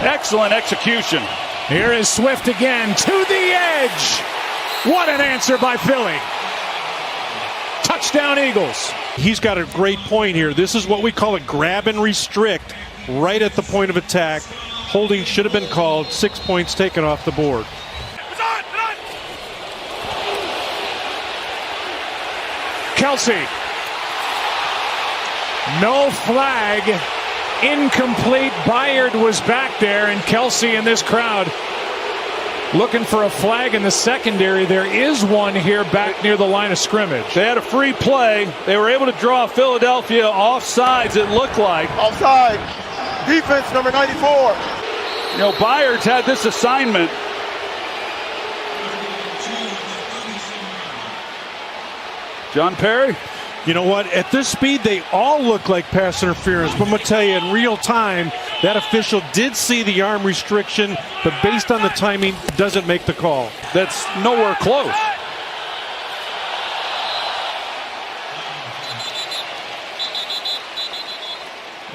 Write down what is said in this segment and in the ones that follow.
Excellent execution. Here is Swift again to the edge. What an answer by Philly. Touchdown Eagles. He's got a great point here. This is what we call a grab and restrict right at the point of attack. Holding should have been called. 6 points taken off the board. Kelsey. No flag. Incomplete. Byard was back there, and Kelsey in this crowd looking for a flag in the secondary. There is one here back near the line of scrimmage. They had a free play. They were able to draw Philadelphia offsides, it looked like. Offside. Defense number 94. You know, Byard's had this assignment. John Perry? You know what? At this speed, they all look like pass interference. But I'm going to tell you, in real time, that official did see the arm restriction, but based on the timing, doesn't make the call. That's nowhere close.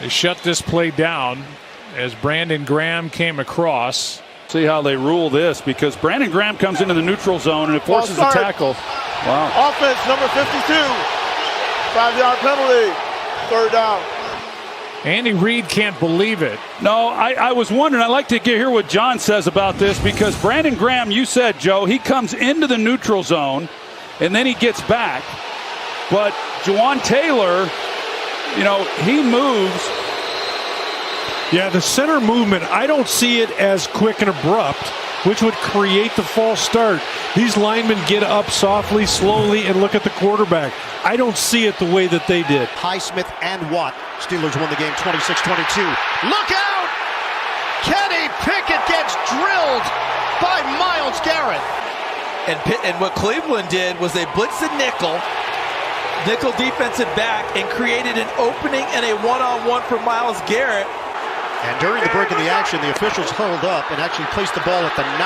They shut this play down as Brandon Graham came across. See how they rule this, because Brandon Graham comes into the neutral zone and it forces a tackle. Wow. Offense number 52. 5-yard penalty. 3rd down. Andy Reid can't believe it. No, I was wondering. I'd like to hear what John says about this, because Brandon Graham, you said, Joe, he comes into the neutral zone and then he gets back. But Jawaan Taylor, you know, he moves. Yeah, the center movement, I don't see it as quick and abrupt, which would create the false start. These linemen get up softly, slowly, and look at the quarterback. I don't see it the way that they did. Highsmith and Watt. Steelers won the game 26-22. Look out! Kenny Pickett gets drilled by Myles Garrett. And what Cleveland did was they blitzed the nickel defensive back, and created an opening and a one-on-one for Myles Garrett. And during the break of the action, the officials huddled up and actually placed the ball at the 9.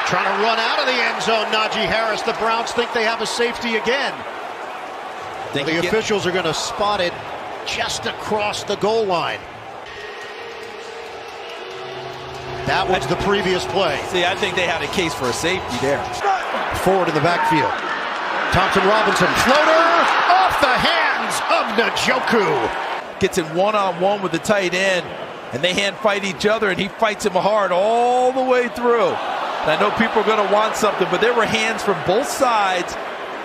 Trying to run out of the end zone, Najee Harris. The Browns think they have a safety again. The officials are going to spot it just across the goal line. That was the previous play. See, I think they had a case for a safety there. Forward in the backfield. Thompson Robinson, floater off the hands of Njoku. Gets in one-on-one with the tight end, and they hand fight each other, and he fights him hard all the way through. And I know people are going to want something, but there were hands from both sides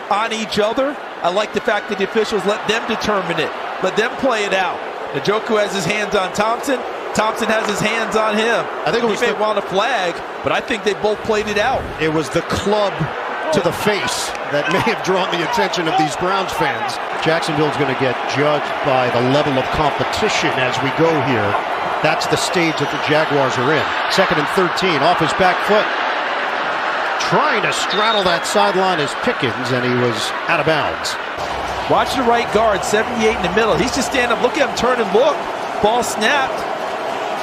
on each other. I like the fact that the officials let them determine it, let them play it out. Njoku has his hands on Thompson. Thompson has his hands on him. I think it was he may want a flag, but I think they both played it out. It was the club to the face that may have drawn the attention of these Browns fans. Jacksonville's going to get judged by the level of competition as we go here. That's the stage that the Jaguars are in. 2nd and 13, off his back foot. Trying to straddle that sideline is Pickens, and he was out of bounds. Watch the right guard, 78 in the middle. He's just standing up. Look at him turn and look. Ball snapped.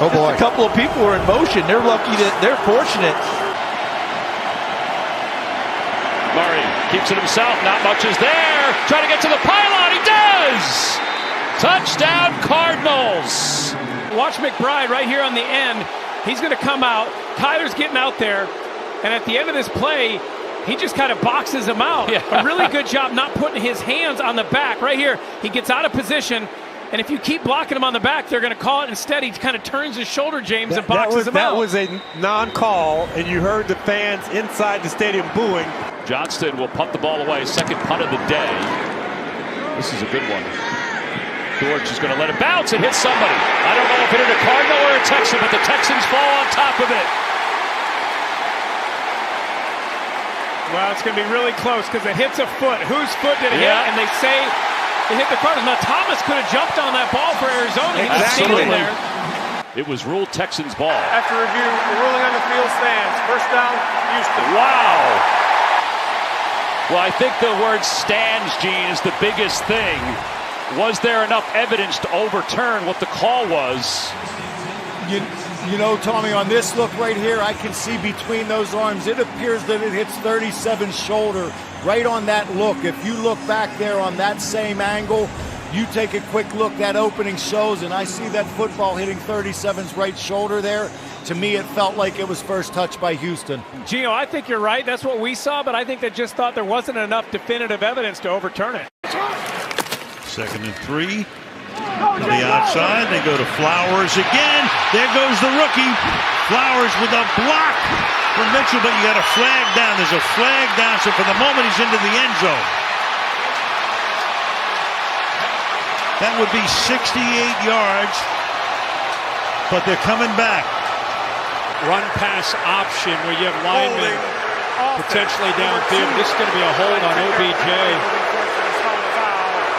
Oh boy. A couple of people were in motion. They're lucky that they're fortunate. Murray keeps it himself. Not much is there. Trying to get to the pylon. He does! Touchdown Cardinals. Watch McBride right here on the end. He's going to come out. Tyler's getting out there. And at the end of this play, he just kind of boxes him out. Yeah. A really good job not putting his hands on the back. Right here, he gets out of position. And if you keep blocking him on the back, they're going to call it. Instead, he kind of turns his shoulder, James, and boxes him out. That was a non-call, and you heard the fans inside the stadium booing. Johnston will punt the ball away. Second punt of the day. This is a good one. George is going to let it bounce and hit somebody. I don't know if it hit a Cardinal or a Texan, but the Texans fall on top of it. Well, it's going to be really close because it hits a foot. Whose foot did it hit? And they say it hit the Cardinals. Now, Thomas could have jumped on that ball for Arizona. He was standing there. It was ruled Texans ball. After review, the ruling on the field stands. First down, Houston. Wow. Well, I think the word stands, Gene, is the biggest thing. Was there enough evidence to overturn what the call was? You know, Tommy, on this look right here, I can see between those arms, it appears that it hits 37's shoulder right on that look. If you look back there on that same angle, You take a quick look, that opening shows, and I see that football hitting 37's right shoulder there. To me, it felt like it was first touched by Houston. Gio, I think you're right. That's what we saw, but I think they just thought there wasn't enough definitive evidence to overturn it. 2nd and 3. To the outside, they go to Flowers again. There goes the rookie. Flowers with a block from Mitchell, but you got a flag down. There's a flag down, so for the moment he's into the end zone. That would be 68 yards, but they're coming back. Run pass option where you have linemen potentially downfield. This is going to be a hold on OBJ.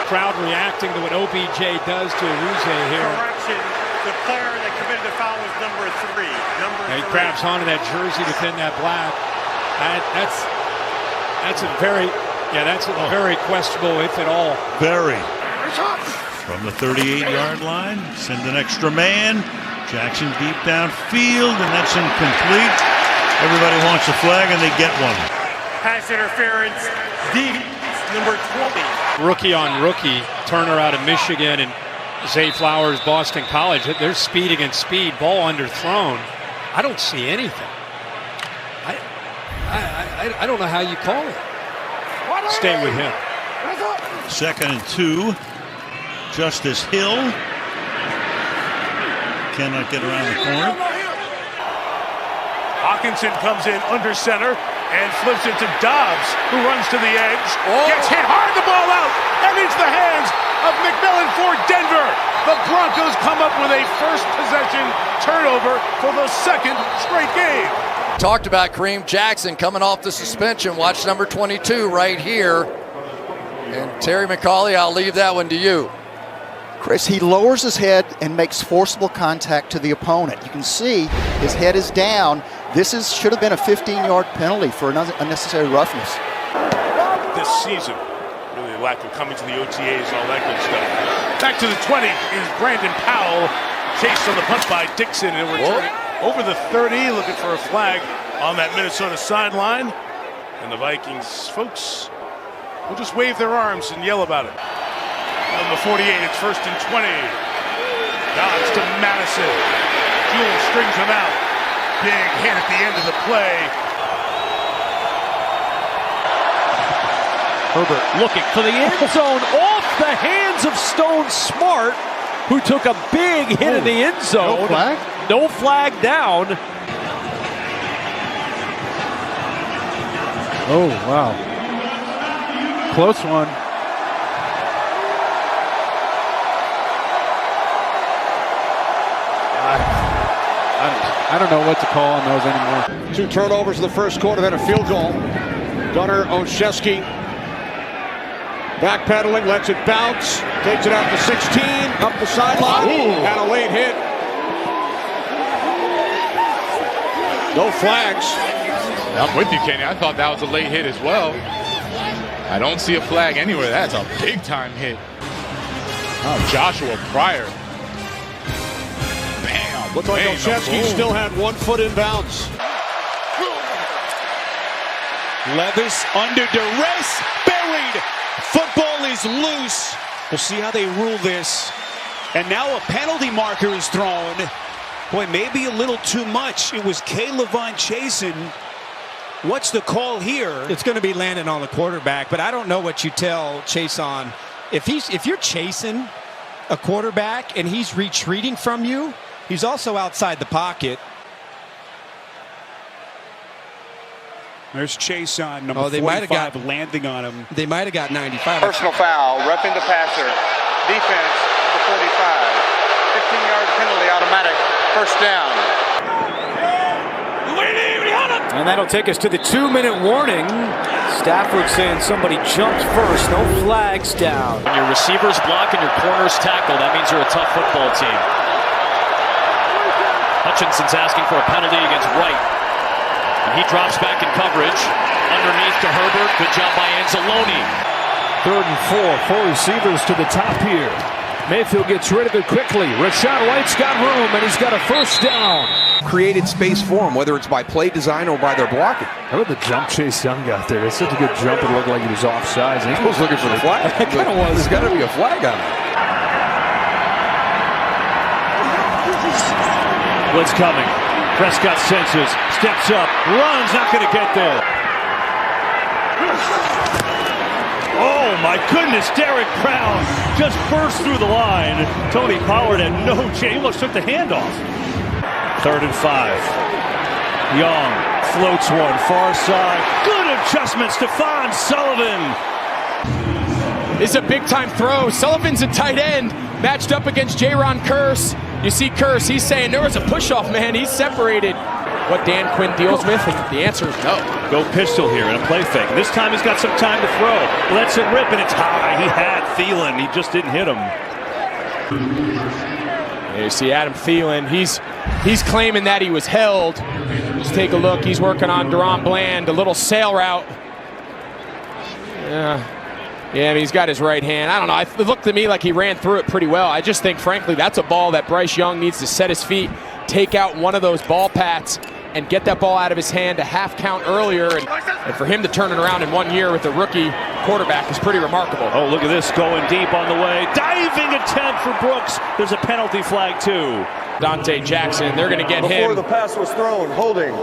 Crowd reacting to what OBJ does to Awuzie here. Correction, the player that committed the foul was number 3. He grabs onto that jersey within that black. That's a very questionable, if at all. Very. From the 38-yard line, send an extra man. Jackson deep downfield, and that's incomplete. Everybody wants a flag, and they get one. Pass interference, deep, number 20. Rookie on rookie, Turner out of Michigan and Zay Flowers, Boston College. They're speed against speed, ball underthrown. I don't see anything. I don't know how you call it. Stay with him. 2nd and 2. Justice Hill cannot get around the corner. Hawkinson comes in under center and flips it to Dobbs, who runs to the edge. Gets hit hard, the ball out, and into the hands of McMillan for Denver. The Broncos come up with a first possession turnover for the 2nd straight game. Talked about Kareem Jackson coming off the suspension. Watch number 22 right here. And Terry McAulay, I'll leave that one to you. Chris, he lowers his head and makes forcible contact to the opponent. You can see his head is down. This should have been a 15-yard penalty for unnecessary roughness. This season, really lack of coming to the OTAs and all that good stuff. Back to the 20 is Brandon Powell. Chased on the punt by Dixon, and we're turning over the 30, looking for a flag on that Minnesota sideline. And the Vikings folks will just wave their arms and yell about it. On the 48, it's 1st and 20. Dobbs to Madison. Jules strings him out. Big hit at the end of the play. Herbert looking for the end zone off the hands of Stone Smart, who took a big hit in the end zone. No flag? No flag down. Oh, wow. Close one. I don't know what to call on those anymore. 2 turnovers in the first quarter, then a field goal. Gunnar Olszewski backpedaling, lets it bounce, takes it out to 16, up the sideline, and a late hit. No flags. I'm with you, Kenny. I thought that was a late hit as well. I don't see a flag anywhere. That's a big-time hit. Oh, Joshua Pryor. Bam. Looked like Olszewski still had 1 foot in bounds. Levis under duress, buried. Football is loose. We'll see how they rule this. And now a penalty marker is thrown. Boy, maybe a little too much. It was K'Lavon Chaisson. What's the call here? It's going to be landing on the quarterback, but I don't know what you tell Chaisson. If you're chasing a quarterback and he's retreating from you, he's also outside the pocket. There's Chaisson, number 45, landing on him. They might have got 95. Personal foul, roughing the passer. Defense, number 45. 15-yard penalty, automatic. First down. And that'll take us to the 2-minute warning. Stafford saying somebody jumped first. No flags down. When your receivers block and your corners tackle, that means you're a tough football team. Hutchinson's asking for a penalty against Wright. And he drops back in coverage. Underneath to Herbert. Good job by Anzalone. 3rd and 4. 4 receivers to the top here. Mayfield gets rid of it quickly. Rachaad White's got room, and he's got a first down. created space for him, whether it's by play design or by their blocking. How about the jump Chase Young got there? That's such a good jump. It looked like he was offsides. He was looking for the flag. It kind of was. There's got to be a flag on it. What's coming? Prescott senses, steps up, runs, not going to get there. Oh my goodness, Derek Brown just burst through the line. Tony Pollard had no chance. He almost took the handoff. 3rd and 5. Young floats one, far side. Good adjustment, Stephon Sullivan. This is a big-time throw. Sullivan's a tight end, matched up against Jaron Kearse. You see Kearse, he's saying there was a push-off, man. He's separated. What Dan Quinn deals with, and the answer is no. Go pistol here in a play fake. This time he's got some time to throw. Lets it rip, and it's high. He had Thielen. He just didn't hit him. There you see Adam Thielen. He's claiming that he was held. Let's take a look. He's working on Deron Bland, a little sail route. Yeah, I mean, he's got his right hand. I don't know. It looked to me like he ran through it pretty well. I just think, frankly, that's a ball that Bryce Young needs to set his feet, take out one of those ball pats, and get that ball out of his hand a half count earlier. And for him to turn it around in 1 year with a rookie quarterback is pretty remarkable. Oh, look at this, going deep on the way. Diving attempt for Brooks. There's a penalty flag, too. Dante Jackson, they're going to get Before him. the pass was thrown, holding.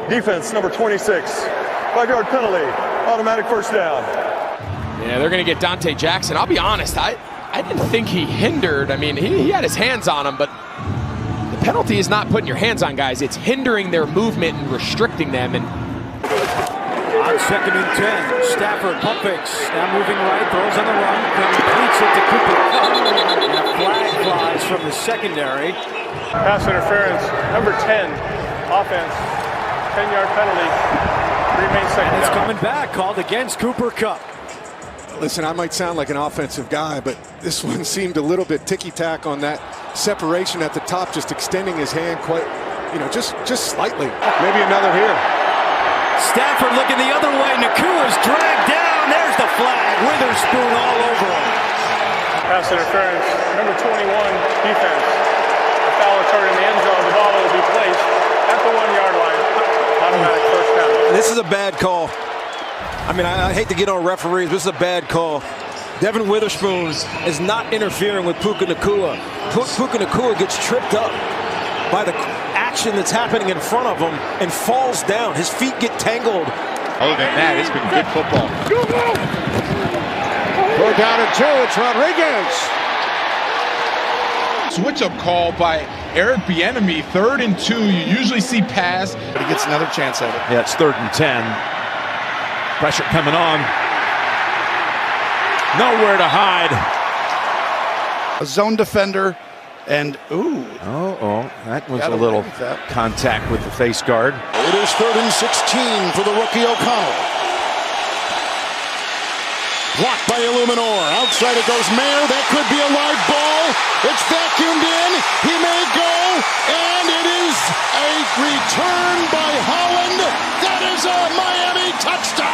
Defense number 26. 5-yard penalty. Automatic first down. Yeah, they're going to get Dante Jackson. I'll be honest, I didn't think he hindered. I mean, he had his hands on him, but the penalty is not putting your hands on guys. It's hindering their movement and restricting them. And on 2nd and 10, Stafford pump fakes. Now moving right, throws on the run, completes it to Cooper Kupp, and a flag flies from the secondary. Pass interference. Number 10. Offense. 10-yard penalty. Remains second And it's down. coming back, called against Cooper Kupp. Listen, I might sound like an offensive guy, but this one seemed a little bit ticky-tack on that separation at the top, just extending his hand quite, just slightly. Maybe another here. Stafford looking the other way. Nakua's dragged down. There's the flag. Witherspoon all over him. Pass interference. Number 21. Defense. The foul occurred in the end zone. The ball will be placed at the 1-yard line. Automatic first down. This is a bad call. I mean, I hate to get on referees. This is a bad call. Devin Witherspoon is not interfering with Puka Nacua. Puka Nacua gets tripped up by the action that's happening in front of him and falls down. His feet get tangled. Other than that, it's been good football. 4th down and 2. It's Rodriguez. Switch-up call by Eric Bieniemy, 3rd and 2. You usually see pass. But he gets another chance at it. Yeah, it's 3rd and 10. Pressure coming on. Nowhere to hide. A zone defender, and That was Gotta a little agree with that. contact with the face guard. It is 3rd and 16 for the rookie O'Connell. Blocked by Illuminor. Outside it goes Mayer. That could be a live ball. It's vacuumed in. He may go. And it is a return by Holland. That is a Miami touchdown.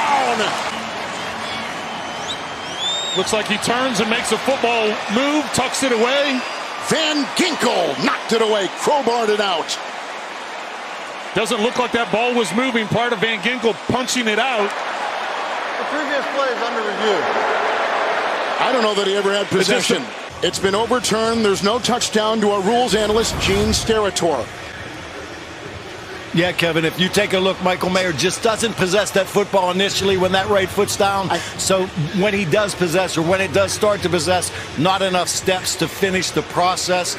Looks like he turns and makes a football move, tucks it away. Van Ginkel knocked it away, crowbarred it out. Doesn't look like that ball was moving. Part of Van Ginkel punching it out. The previous play is under review. I don't know that he ever had possession. It's been overturned. There's no touchdown to our rules analyst, Gene Steratore. Yeah, Kevin, if you take a look, Michael Mayer just doesn't possess that football initially when that right foot's down. So when he does possess, or when it does start to possess, not enough steps to finish the process.